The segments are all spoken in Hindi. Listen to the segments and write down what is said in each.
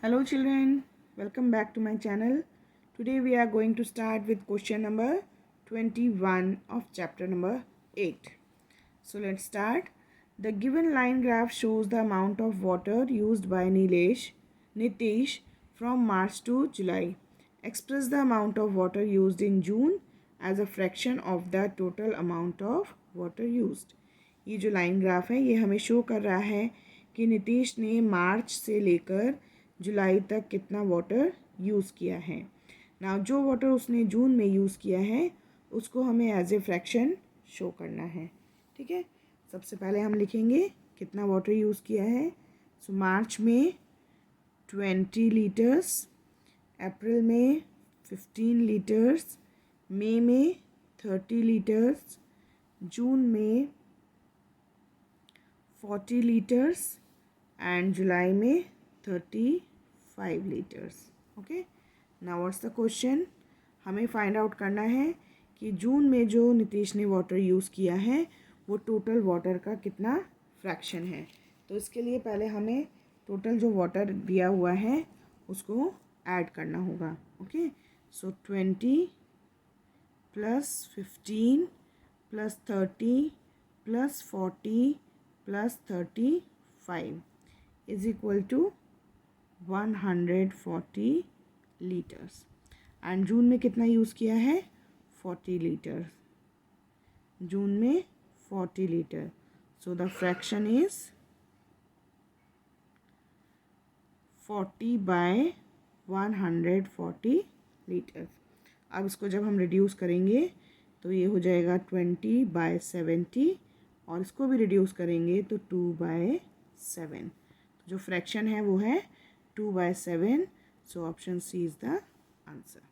Hello children, welcome back to my channel. Today we are going to start with question number 21 of chapter number 8. So let's start. The given line graph shows the amount of water used by Nitish from March to July. Express the amount of water used in June as a fraction of the total amount of water used. ये जो लाइन ग्राफ है ये हमें शो कर रहा है कि नीतीश ने मार्च से लेकर जुलाई तक कितना वाटर यूज़ किया है। ना जो वाटर उसने जून में यूज़ किया है उसको हमें एज ए फ्रैक्शन शो करना है। ठीक है, सबसे पहले हम लिखेंगे कितना वाटर यूज़ किया है। सो मार्च में 20 लीटर्स, अप्रैल में 15 लीटर्स, मई में 30 लीटर्स, जून में 40 लीटर्स एंड जुलाई में 35 litres. Okay, now what's the question. हमें फाइंड आउट करना है कि जून में जो नीतीश ने वाटर यूज़ किया है वो टोटल वाटर का कितना फ्रैक्शन है। तो इसके लिए पहले हमें टोटल जो वाटर दिया हुआ है उसको ऐड करना होगा। Okay, so 20 plus 15 plus 30 plus 40 plus 35 is equal to 140 litres. And June में कितना यूज़ किया है 40 लीटर्स, जून में 40 litre. So the fraction is 40 by 140 litres. अब इसको जब हम रिड्यूस करेंगे तो ये हो जाएगा 20 बाय 70 और इसको भी रिड्यूस करेंगे तो 2 बाय 7। तो जो फ्रैक्शन है वो है 2 by 7. So option C is the answer.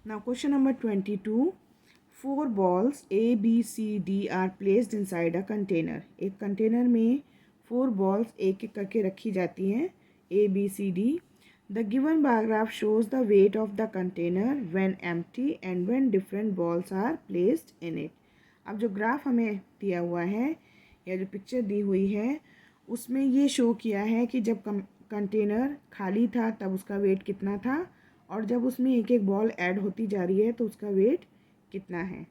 Now question number 22. 4 balls A, B, C, D are placed inside a container. एक कंटेनर में 4 balls एक एक करके रखी जाती हैं A, B, C, D. The given bar graph shows the weight of the container when empty and when different balls are placed in it. अब जो ग्राफ हमें दिया हुआ है या जो पिक्चर दी हुई है उसमें ये शो किया है कि जब कंटेनर खाली था तब उसका वेट कितना था और जब उसमें एक एक बॉल ऐड होती जा रही है तो उसका वेट कितना है।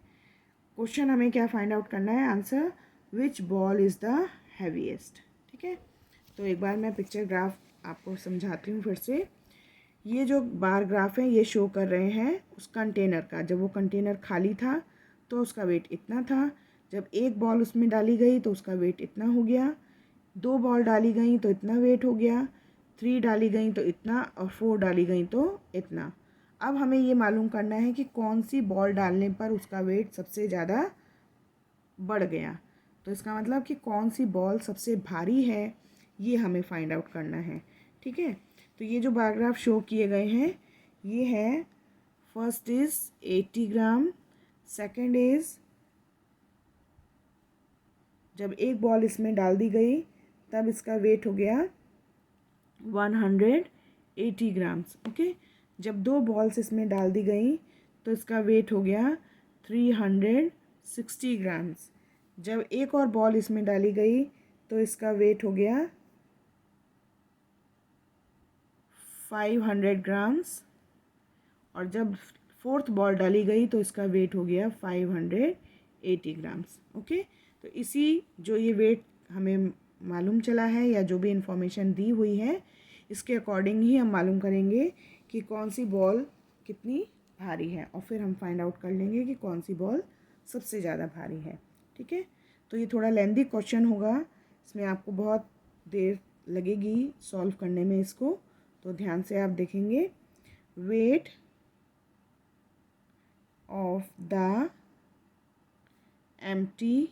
क्वेश्चन हमें क्या फाइंड आउट करना है, answer which ball is the heaviest. ठीक है, तो एक बार मैं पिक्चर ग्राफ आपको समझाती हूँ फिर से। ये जो बार ग्राफ है ये शो कर रहे हैं उस कंटेनर का, जब वो कंटेनर खाली था तो उसका वेट इतना था, जब एक बॉल उसमें डाली गई तो उसका वेट इतना हो गया, 2 बॉल डाली गई तो इतना वेट हो गया, 3 डाली गई तो इतना और 4 डाली गई तो इतना। अब हमें ये मालूम करना है कि कौन सी बॉल डालने पर उसका वेट सबसे ज़्यादा बढ़ गया। तो इसका मतलब कि कौन सी बॉल सबसे भारी है ये हमें फाइंड आउट करना है। ठीक है, तो ये जो बार ग्राफ शो किए गए हैं ये है, first is 80 gram, second is जब एक बॉल इसमें डाल दी गई तब इसका वेट हो गया 180 ग्राम्स। ओके, जब 2 बॉल्स इसमें डाल दी गई तो इसका वेट हो गया 360 ग्राम्स। जब एक और बॉल इसमें डाली गई तो इसका वेट हो गया 500 ग्राम्स और जब 4th बॉल डाली गई तो इसका वेट हो गया 580 ग्राम्स। ओके, तो इसी जो ये वेट हमें मालूम चला है या जो भी इंफॉर्मेशन दी हुई है इसके अकॉर्डिंग ही हम मालूम करेंगे कि कौन सी बॉल कितनी भारी है और फिर हम फाइंड आउट कर लेंगे कि कौन सी बॉल सबसे ज़्यादा भारी है। ठीक है, तो ये थोड़ा लेंदी क्वेश्चन होगा, इसमें आपको बहुत देर लगेगी सॉल्व करने में इसको, तो ध्यान से आप देखेंगे। Weight of the empty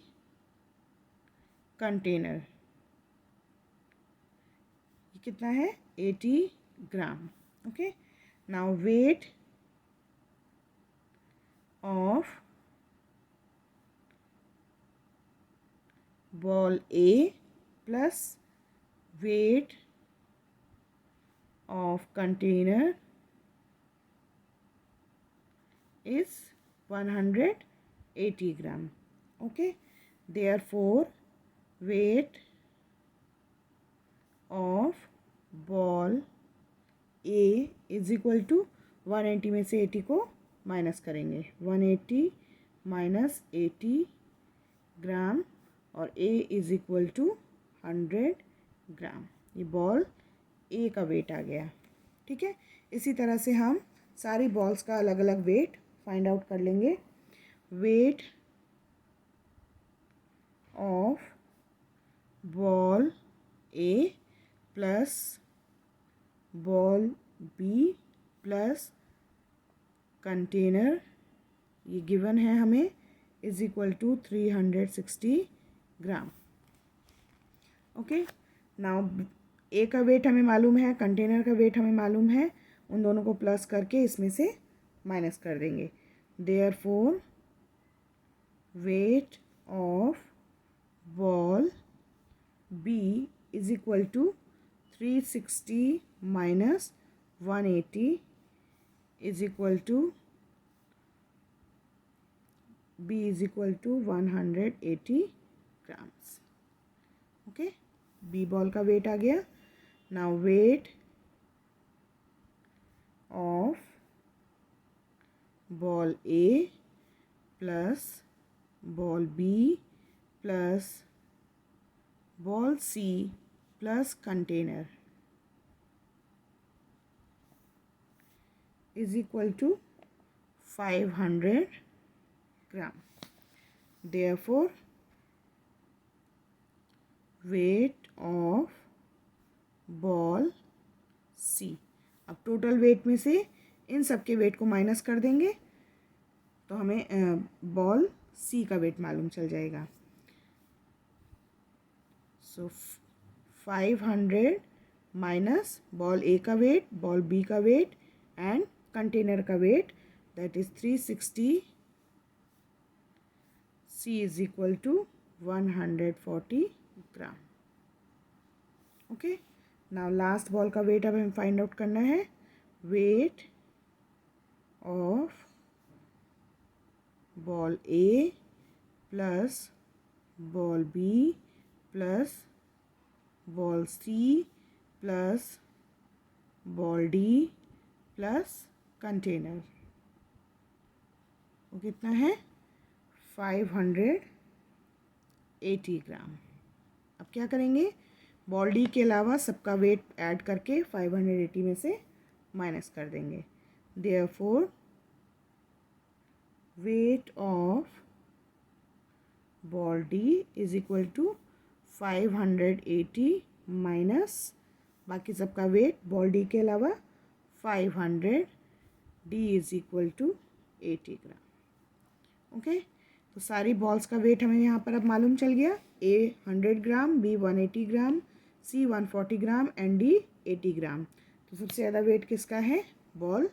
container ये कितना है 80 gram. Okay, now weight of ball A plus weight of container is 180 gram. Okay, therefore weight of ball A is equal to 180 में से 80 को माइनस करेंगे, 180 माइनस 80 ग्राम और ए इज इक्वल टू 100 ग्राम। ये बॉल ए का वेट आ गया। ठीक है, इसी तरह से हम सारी बॉल्स का अलग अलग वेट फाइंड आउट कर लेंगे। Weight of ball A plus ball B plus container, ये गिवन है हमें, is equal to 360 gram. Okay, now A का वेट हमें मालूम है, कंटेनर का वेट हमें मालूम है, उन दोनों को प्लस करके इसमें से माइनस कर देंगे। Therefore weight of ball B is equal to 360 minus 180 is equal to B is equal to 180 grams. Okay, B ball का वेट आ गया। Now weight of ball A plus ball B plus ball C plus container is equal to 500 gram. Therefore, weight of ball C। अब टोटल वेट में से इन सब के वेट को माइनस कर देंगे तो हमें बॉल C का वेट मालूम चल जाएगा। सो 500 माइनस बॉल ए का वेट, बॉल बी का वेट एंड कंटेनर का weight, that is 360। C is equal to 140 gram. Okay, now last ball का वेट अब हमें फाइंड आउट करना है। Weight of ball A plus ball B plus ball C plus ball D plus container, वो कितना है 580 ग्राम। अब क्या करेंगे, बॉल डी के अलावा सबका वेट ऐड करके 580 में से माइनस कर देंगे। Therefore weight of ball D is equal to 580 minus बाकी सबका वेट बॉल डी के अलावा 500, D is equal to 80 gram. Okay, तो सारी बॉल्स का वेट हमें यहाँ पर अब मालूम चल गया। A 100 gram, B 180 gram, C 140 gram and D 80 gram. तो सबसे ज़्यादा वेट किसका है, बॉल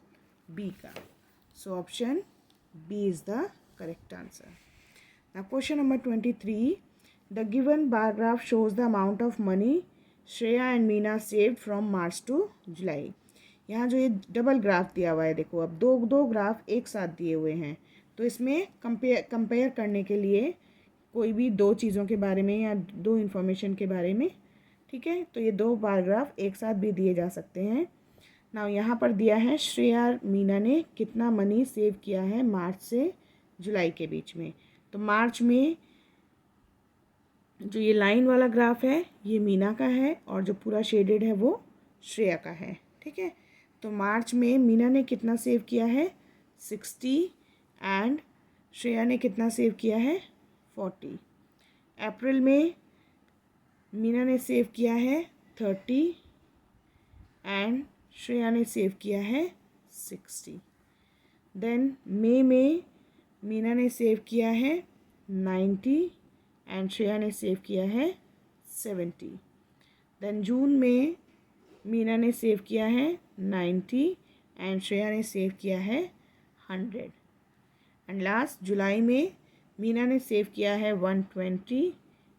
बी का। So option B is the correct answer. Now question number 23, the given bar graph shows the amount of money Shreya and Meena saved from March to July. यहाँ जो ये डबल ग्राफ दिया हुआ है, देखो अब दो ग्राफ एक साथ दिए हुए हैं, तो इसमें कंपेयर करने के लिए कोई भी दो चीज़ों के बारे में या दो इन्फॉर्मेशन के बारे में, ठीक है, तो ये दो बार ग्राफ एक साथ भी दिए जा सकते हैं। ना यहाँ पर दिया है श्रेया मीना ने कितना मनी सेव किया है मार्च से जुलाई के बीच में। तो मार्च में जो ये लाइन वाला ग्राफ है ये मीना का है और जो पूरा शेडेड है वो श्रेया का है। ठीक है, तो मार्च में मीना ने कितना सेव किया है 60 एंड श्रेया ने कितना सेव किया है 40। अप्रैल में मीना ने सेव किया है 30 एंड श्रेया ने सेव किया है 60। देन मई में मीना ने सेव किया है 90 एंड श्रेया ने सेव किया है 70। देन जून में मीना ने सेव किया है 90 एंड श्रेया ने सेव किया है 100। एंड लास्ट जुलाई में मीना ने सेव किया है 120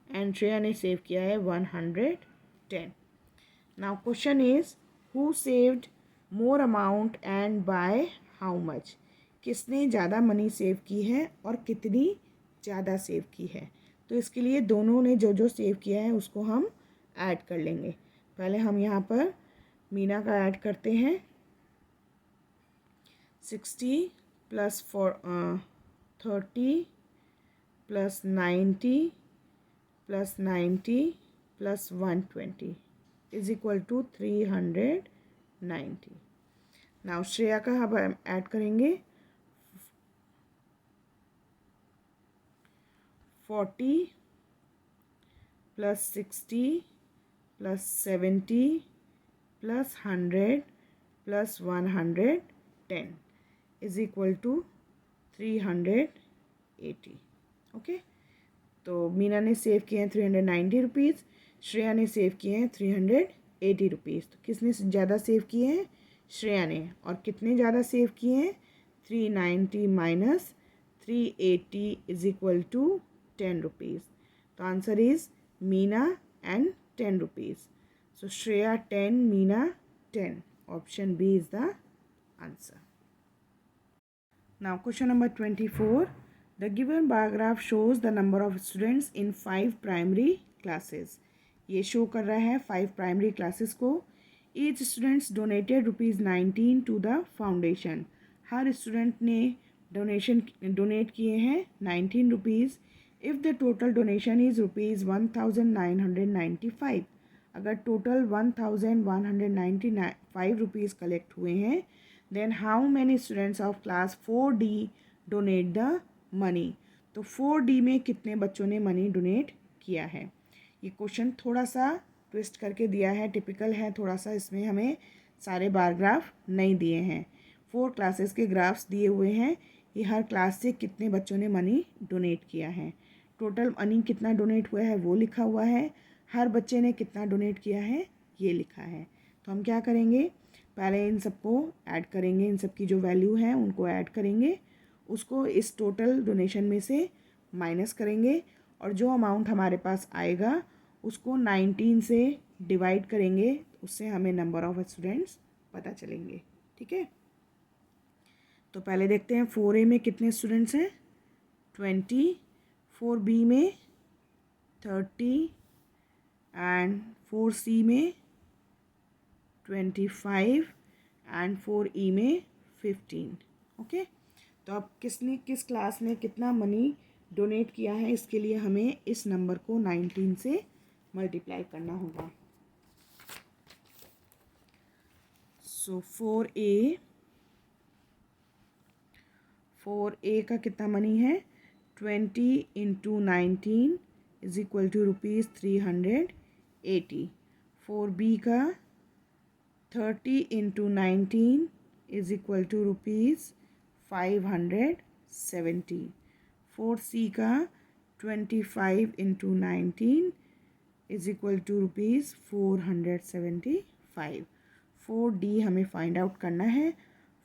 एंड श्रेया ने सेव किया है 110। Now question is who saved more amount and by how much. किसने ज़्यादा मनी सेव की है और कितनी ज़्यादा सेव की है। तो इसके लिए दोनों ने जो जो सेव किया है उसको हम ऐड कर लेंगे। पहले हम यहाँ पर मीना का ऐड करते हैं। 60 plus 30 plus 90 plus 90 plus 120 is equal to 390। Now Shreya का अब हम ऐड करेंगे। 40 plus 60 plus 70 plus 100 plus 110 is equal to 380। Okay, तो मीना ने सेव किए हैं 390 रुपीज़, श्रेया ने सेव किए हैं 380 रुपीज़। तो किसने ज़्यादा सेव किए हैं? श्रेया ने। और कितने ज़्यादा सेव किए हैं? 390 minus 380 is equal to 10 rupees. तो answer is Meena and 10 rupees. So Shreya 10, Meena 10. Option B is the answer. Now question number 24. The given bar graph shows the number of students in 5 primary classes. ये शो कर रहा है 5 प्राइमरी क्लासेस को। Each students donated ₹19 to the foundation. हर स्टूडेंट ने डोनेट किए हैं 19 rupees. If the total donation is ₹1995, अगर टोटल 1195 रुपीज़ कलेक्ट हुए हैं, then how many students of class 4D donate the money. तो 4D में कितने बच्चों ने मनी डोनेट किया है। ये क्वेश्चन थोड़ा सा ट्विस्ट करके दिया है, टिपिकल है थोड़ा सा। इसमें हमें सारे बार ग्राफ नहीं दिए हैं, 4 क्लासेस के ग्राफ्स दिए हुए हैं। ये हर क्लास से कितने बच्चों ने मनी डोनेट किया है, टोटल मनी कितना डोनेट हुआ है वो लिखा हुआ है, हर बच्चे ने कितना डोनेट किया है ये लिखा है। तो हम क्या करेंगे, पहले इन सबको ऐड करेंगे, इन सब की जो वैल्यू है उनको ऐड करेंगे, उसको इस टोटल डोनेशन में से माइनस करेंगे, और जो अमाउंट हमारे पास आएगा उसको 19 से डिवाइड करेंगे, उससे हमें नंबर ऑफ स्टूडेंट्स पता चलेंगे। ठीक है, तो पहले देखते हैं 4A में कितने स्टूडेंट्स हैं, 20, 4B में 30 एंड 4C में 25 एंड 4E में 15। ओके, तो अब किस क्लास ने कितना मनी डोनेट किया है, इसके लिए हमें इस नंबर को 19 से मल्टीप्लाई करना होगा। सो 4A का कितना मनी है, 20 into 19 is equal to ₹380। 4B का 30 into 19 is equal to ₹570। 4C का 25 into 19 is equal to ₹475। 4D हमें फाइंड आउट करना है।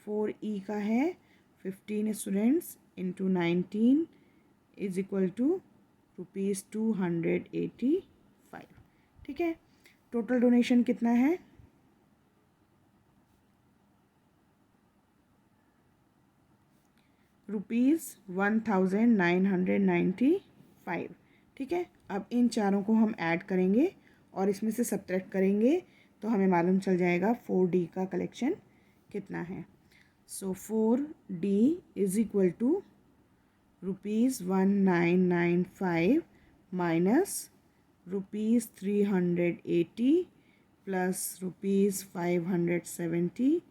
4E का है 15 students into 19 is equal to ₹285। ठीक है, टोटल डोनेशन कितना है, ₹1995। ठीक है, अब इन चारों को हम ऐड करेंगे और इसमें से सब्ट्रैक्ट करेंगे तो हमें मालूम चल जाएगा 4D का कलेक्शन कितना है। So 4D is equal to ₹1995 minus ₹380 plus ₹570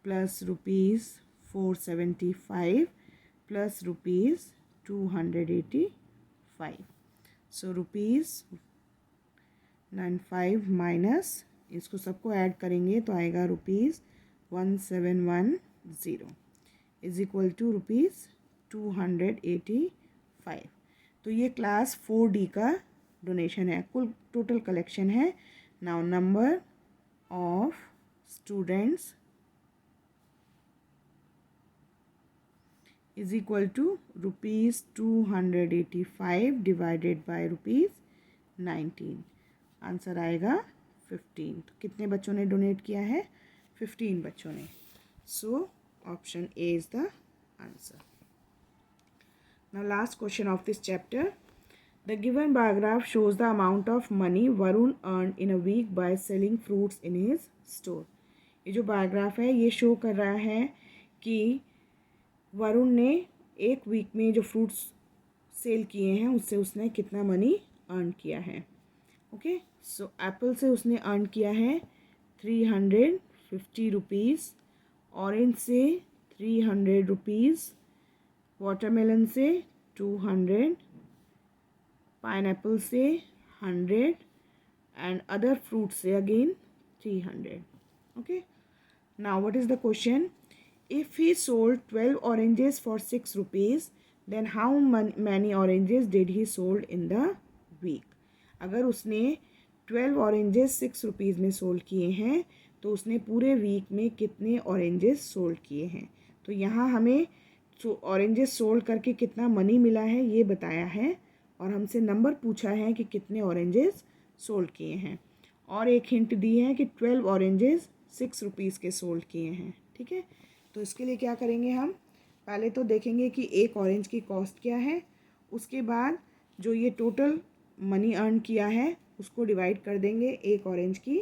plus ₹475 plus ₹285। So ₹95 minus इसको सबको ऐड करेंगे तो आएगा ₹1710 इज इक्वल टू ₹285। तो ये क्लास 4D का डोनेशन है, कुल टोटल कलेक्शन है। Now number of students is equal to ₹285 divided by ₹19। Answer आएगा 15। तो कितने बच्चों ने डोनेट किया है, 15 बच्चों ने। So option A is the answer. Now last question of this chapter. The given bar graph shows the amount of money Varun earn in a week by selling fruits in his store. ये जो बायोग्राफ है ये शो कर रहा है कि वरुण ने एक वीक में जो फ्रूट्स सेल किए हैं उससे उसने कितना मनी अर्न किया है। ओके, सो एप्पल से उसने अर्न किया है 350 रुपीज़, ऑरेंज से 300 रुपीज़, वाटरमेलन से 200, पाइनएप्पल से 100 एंड अदर फ्रूट से again 300। Okay, now what is the question? If he sold 12 oranges for 6 rupees, then how many oranges did he sold in the week? अगर उसने 12 ऑरेंजेस 6 रुपीज़ में सोल्ड किए हैं तो उसने पूरे वीक में कितने ऑरेंजेस सोल्ड किए हैं। तो यहाँ हमें ऑरेंजेस सोल्ड करके कितना मनी मिला है ये बताया है और हमसे नंबर पूछा है कि कितने ऑरेंजेस सोल्ड किए हैं और एक हिंट दी है कि 12 ऑरेंजेस 6 रुपीज़ के सोल्ड किए हैं। ठीक है, तो इसके लिए क्या करेंगे, हम पहले तो देखेंगे कि एक ऑरेंज की कॉस्ट क्या है, उसके बाद जो ये टोटल मनी अर्न किया है उसको डिवाइड कर देंगे एक ऑरेंज की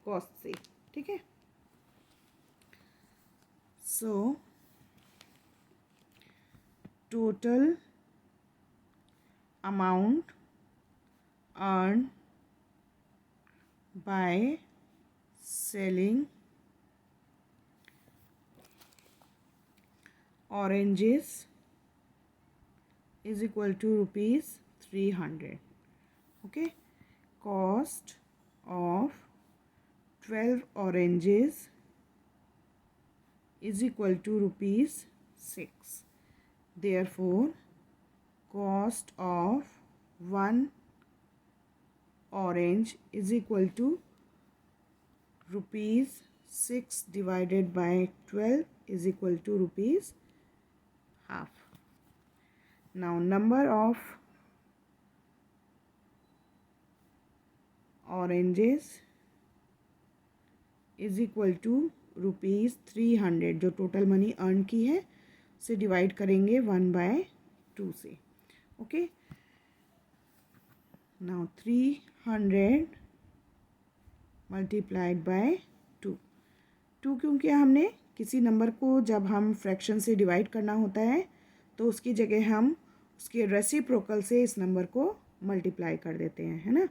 कॉस्ट से। ठीक है, so total amount earn by selling oranges is equal to rupees 300. Okay, cost of 12 oranges is equal to rupees 6. Therefore cost of 1 orange is equal to rupees 6 divided by 12 is equal to rupees half. Now number of oranges is equal to rupees 300, जो टोटल मनी अर्न की है से डिवाइड करेंगे 1/2 से। ओके, नाउ 300 मल्टीप्लाइड बाय 2 क्यों किया हमने? किसी नंबर को जब हम फ्रैक्शन से डिवाइड करना होता है तो उसकी जगह हम उसके रेसिप्रोकल से इस नंबर को मल्टीप्लाई कर देते हैं, है ना।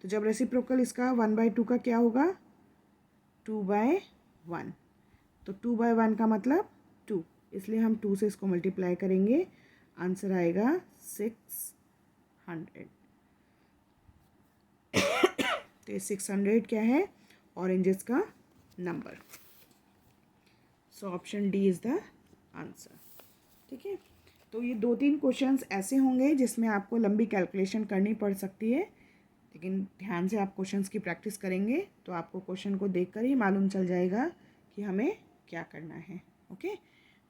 तो जब रेसिप्रोकल इसका 1/2 का क्या होगा? 2/1। तो 2/1 का मतलब 2, इसलिए हम 2 से इसको मल्टीप्लाई करेंगे, आंसर आएगा 600। तो ये 600 क्या है? ऑरेंजेस का number. So option D is the answer. ठीक है, तो ये 2-3 क्वेश्चंस ऐसे होंगे जिसमें आपको लंबी कैलकुलेशन करनी पड़ सकती है, लेकिन ध्यान से आप क्वेश्चंस की प्रैक्टिस करेंगे तो आपको क्वेश्चन को देखकर ही मालूम चल जाएगा कि हमें क्या करना है। ओके,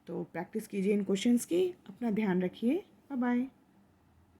तो प्रैक्टिस कीजिए इन क्वेश्चंस की, अपना ध्यान रखिए, बाय बाय।